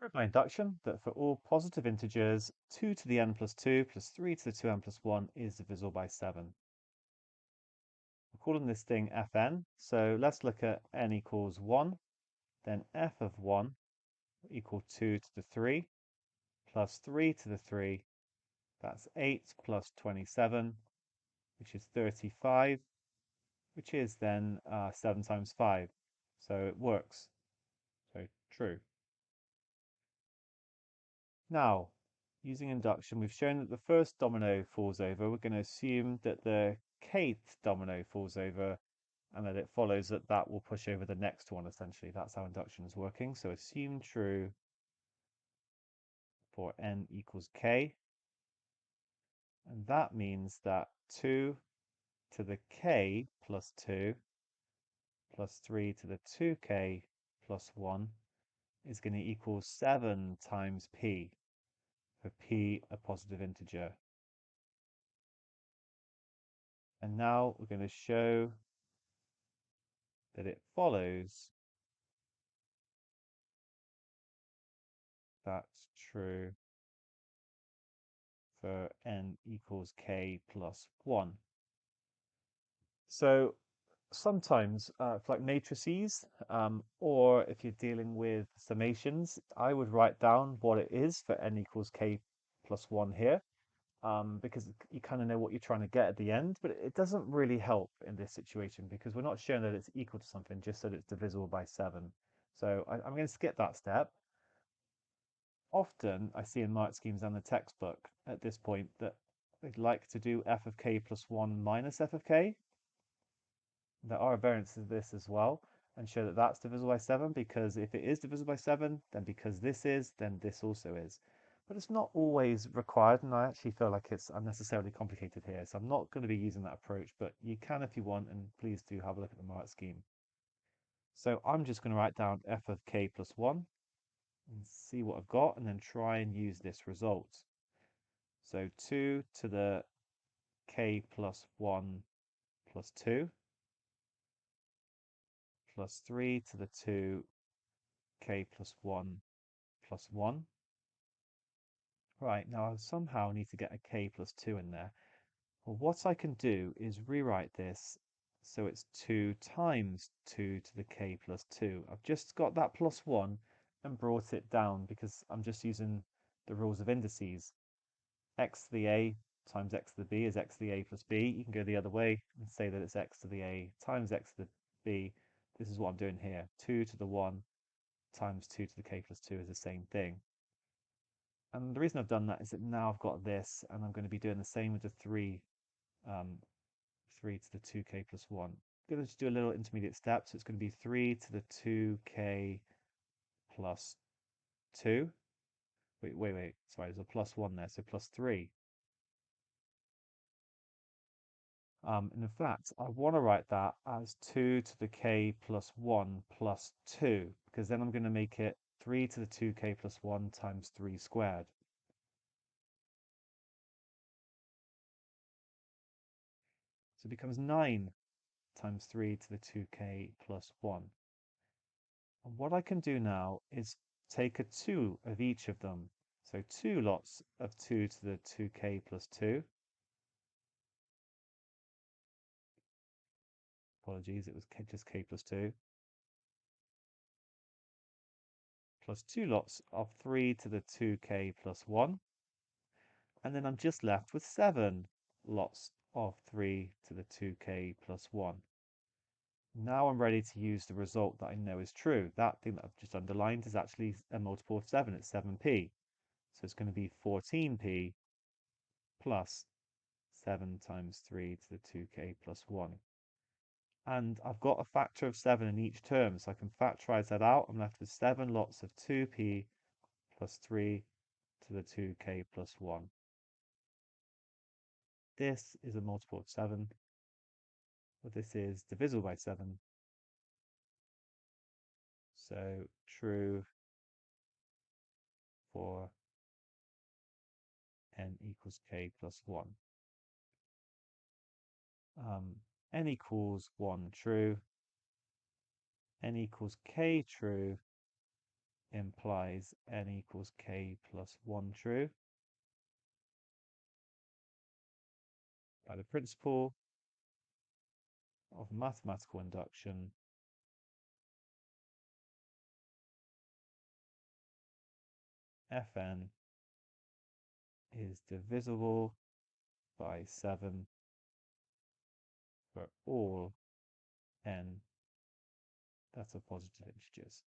Prove by induction that for all positive integers, 2 to the n plus 2 plus 3 to the 2n plus 1 is divisible by 7. We're calling this thing Fn, so let's look at n equals 1, then f of 1 equal 2 to the 3 plus 3 to the 3, that's 8 plus 27, which is 35, which is then 7 times 5. So it works. So true. Now, using induction, we've shown that the first domino falls over. We're going to assume that the kth domino falls over and that it follows that that will push over the next one, essentially. That's how induction is working. So assume true for n equals k. And that means that 2 to the k plus 2 plus 3 to the 2k plus 1 is going to equal 7 times p, for p a positive integer. And now we're going to show that it follows that's true for n equals k plus 1. So sometimes for like matrices, or if you're dealing with summations, I would write down what it is for n equals k plus 1 here, because you kind of know what you're trying to get at the end, but it doesn't really help in this situation because we're not showing that it's equal to something, just that it's divisible by 7. So I'm going to skip that step. Often I see in mark schemes and the textbook at this point that they'd like to do f of k plus 1 minus f of k. There are variants of this as well, and show that that's divisible by 7, because if it is divisible by 7, then because this is, then this also is. But it's not always required, and I actually feel like it's unnecessarily complicated here, so I'm not going to be using that approach, but you can if you want, and please do have a look at the mark scheme. So I'm just going to write down f of k plus 1 and see what I've got, and then try and use this result. So 2 to the k plus 1 plus 2 plus 3 to the 2 k plus 1 plus 1. Right, now I somehow need to get a k plus 2 in there. Well, what I can do is rewrite this so it's 2 times 2 to the k plus 2. I've just got that plus 1 and brought it down because I'm just using the rules of indices. X to the a times x to the b is x to the a plus b. You can go the other way and say that it's x to the a times x to the b. This is what I'm doing here. 2 to the 1 times 2 to the k plus 2 is the same thing. And the reason I've done that is that now I've got this, and I'm going to be doing the same with the 3 to the 2k plus 1. I'm going to just do a little intermediate step, so it's going to be 3 to the 2k plus 2. Wait, sorry, there's a plus 1 there, so plus 3. And in fact, I want to write that as 2 to the k plus 1 plus 2, because then I'm going to make it 3 to the 2k plus 1 times 3 squared. So it becomes 9 times 3 to the 2k plus 1. And what I can do now is take a 2 of each of them. So 2 lots of 2 to the 2k plus 2. Apologies, it was just k plus 2. Plus 2 lots of 3 to the 2k plus 1. And then I'm just left with 7 lots of 3 to the 2k plus 1. Now I'm ready to use the result that I know is true. That thing that I've just underlined is actually a multiple of 7. It's 7p. So it's going to be 14p plus 7 times 3 to the 2k plus 1. And I've got a factor of 7 in each term, so I can factorize that out. I'm left with 7 lots of 2p plus 3 to the 2k plus 1. This is a multiple of 7, but this is divisible by 7. So true for n equals k plus 1. N equals 1 true, n equals k true, implies n equals k plus 1 true. By the principle of mathematical induction, Fn is divisible by 7 for all n that are positive integers.